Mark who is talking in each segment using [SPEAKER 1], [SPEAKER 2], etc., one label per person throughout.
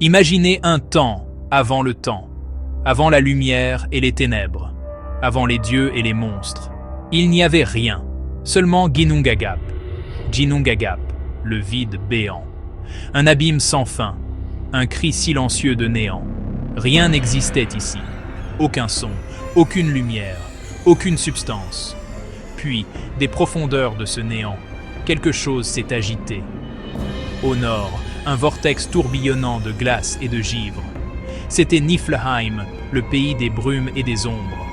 [SPEAKER 1] Imaginez un temps avant le temps, avant la lumière et les ténèbres, avant les dieux et les monstres. Il n'y avait rien, seulement Ginnungagap, Ginnungagap, le vide béant. Un abîme sans fin, un cri silencieux de néant. Rien n'existait ici, aucun son, aucune lumière, aucune substance. Puis, des profondeurs de ce néant, quelque chose s'est agité. Au nord, un vortex tourbillonnant de glace et de givre. C'était Niflheim, le pays des brumes et des ombres.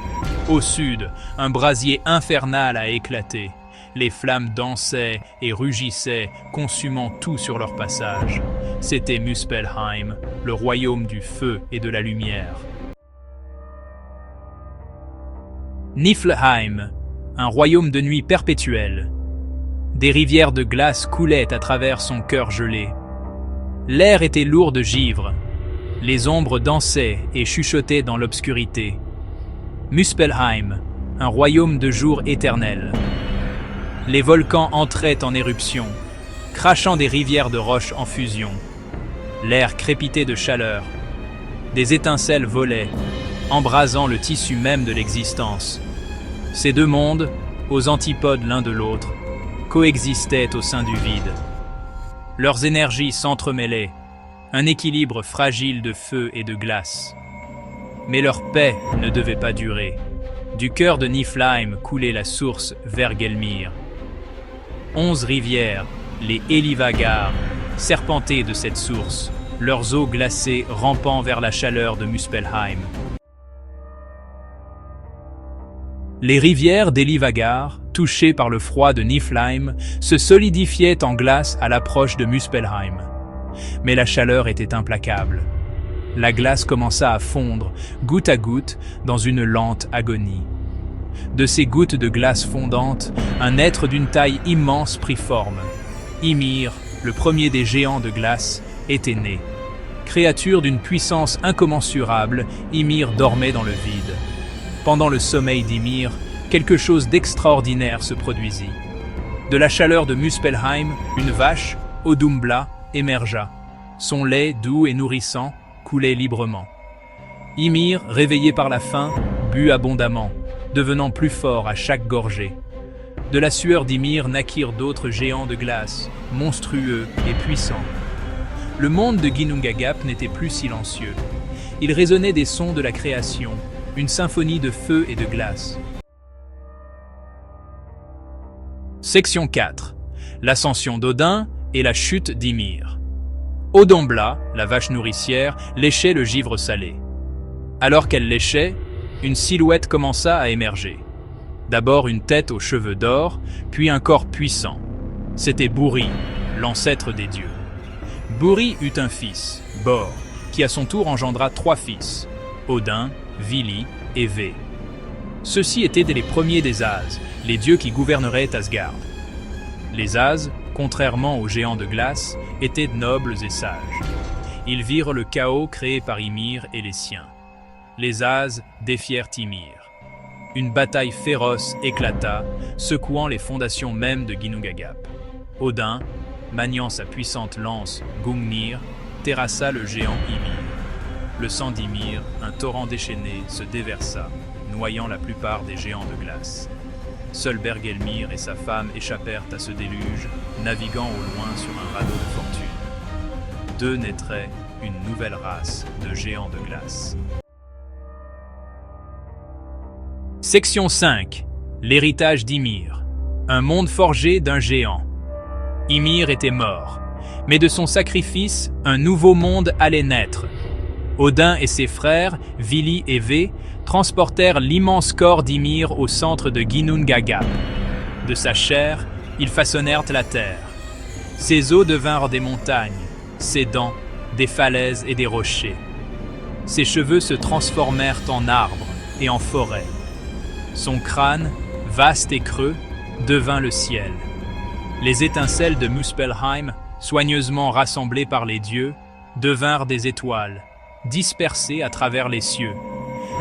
[SPEAKER 1] Au sud, un brasier infernal a éclaté. Les flammes dansaient et rugissaient, consumant tout sur leur passage. C'était Muspelheim, le royaume du feu et de la lumière. Niflheim, un royaume de nuit perpétuelle. Des rivières de glace coulaient à travers son cœur gelé. L'air était lourd de givre. Les ombres dansaient et chuchotaient dans l'obscurité. Muspelheim, un royaume de jour éternel. Les volcans entraient en éruption, crachant des rivières de roches en fusion. L'air crépitait de chaleur. Des étincelles volaient, embrasant le tissu même de l'existence. Ces deux mondes, aux antipodes l'un de l'autre, coexistaient au sein du vide. Leurs énergies s'entremêlaient, un équilibre fragile de feu et de glace. Mais leur paix ne devait pas durer. Du cœur de Niflheim coulait la source Vergelmir. 11 rivières, les Elivagar, serpentaient de cette source, leurs eaux glacées rampant vers la chaleur de Muspelheim. Les rivières d'Elivagar, touchées par le froid de Niflheim, se solidifiaient en glace à l'approche de Muspelheim. Mais la chaleur était implacable. La glace commença à fondre, goutte à goutte, dans une lente agonie. De ces gouttes de glace fondante, un être d'une taille immense prit forme. Ymir, le premier des géants de glace, était né. Créature d'une puissance incommensurable, Ymir dormait dans le vide. Pendant le sommeil d'Ymir, quelque chose d'extraordinaire se produisit. De la chaleur de Muspelheim, une vache, Audumbla, émergea. Son lait, doux et nourrissant, coulait librement. Ymir, réveillé par la faim, but abondamment, devenant plus fort à chaque gorgée. De la sueur d'Ymir naquirent d'autres géants de glace, monstrueux et puissants. Le monde de Ginnungagap n'était plus silencieux. Il résonnait des sons de la création, une symphonie de feu et de glace. Section 4. L'ascension d'Odin et la chute d'Ymir. Audumbla, la vache nourricière, léchait le givre salé. Alors qu'elle léchait, une silhouette commença à émerger. D'abord une tête aux cheveux d'or, puis un corps puissant. C'était Buri, l'ancêtre des dieux. Buri eut un fils, Bor, qui à son tour engendra 3 fils, Odin, Vili et Ve. Ceux-ci étaient les premiers des As, les dieux qui gouverneraient Asgard. Les As, contrairement aux géants de glace, étaient nobles et sages. Ils virent le chaos créé par Ymir et les siens. Les As défièrent Ymir. Une bataille féroce éclata, secouant les fondations mêmes de Ginnungagap. Odin, maniant sa puissante lance Gungnir, terrassa le géant Ymir. Le sang d'Ymir, un torrent déchaîné, se déversa, noyant la plupart des géants de glace. Seul Bergelmir et sa femme échappèrent à ce déluge, naviguant au loin sur un radeau de fortune. D'eux naîtrait une nouvelle race de géants de glace. Section 5. L'héritage d'Ymir. Un monde forgé d'un géant. Ymir était mort, mais de son sacrifice, un nouveau monde allait naître. Odin et ses frères, Vili et Ve, transportèrent l'immense corps d'Ymir au centre de Ginnungagap. De sa chair, ils façonnèrent la terre. Ses os devinrent des montagnes, ses dents, des falaises et des rochers. Ses cheveux se transformèrent en arbres et en forêts. Son crâne, vaste et creux, devint le ciel. Les étincelles de Muspelheim, soigneusement rassemblées par les dieux, devinrent des étoiles, dispersées à travers les cieux.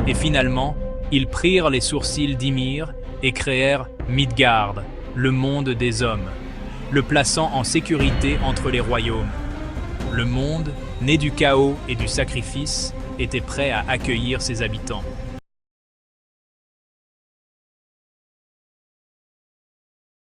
[SPEAKER 1] Et finalement, ils prirent les sourcils d'Ymir et créèrent Midgard, le monde des hommes, le plaçant en sécurité entre les royaumes. Le monde, né du chaos et du sacrifice, était prêt à accueillir ses habitants.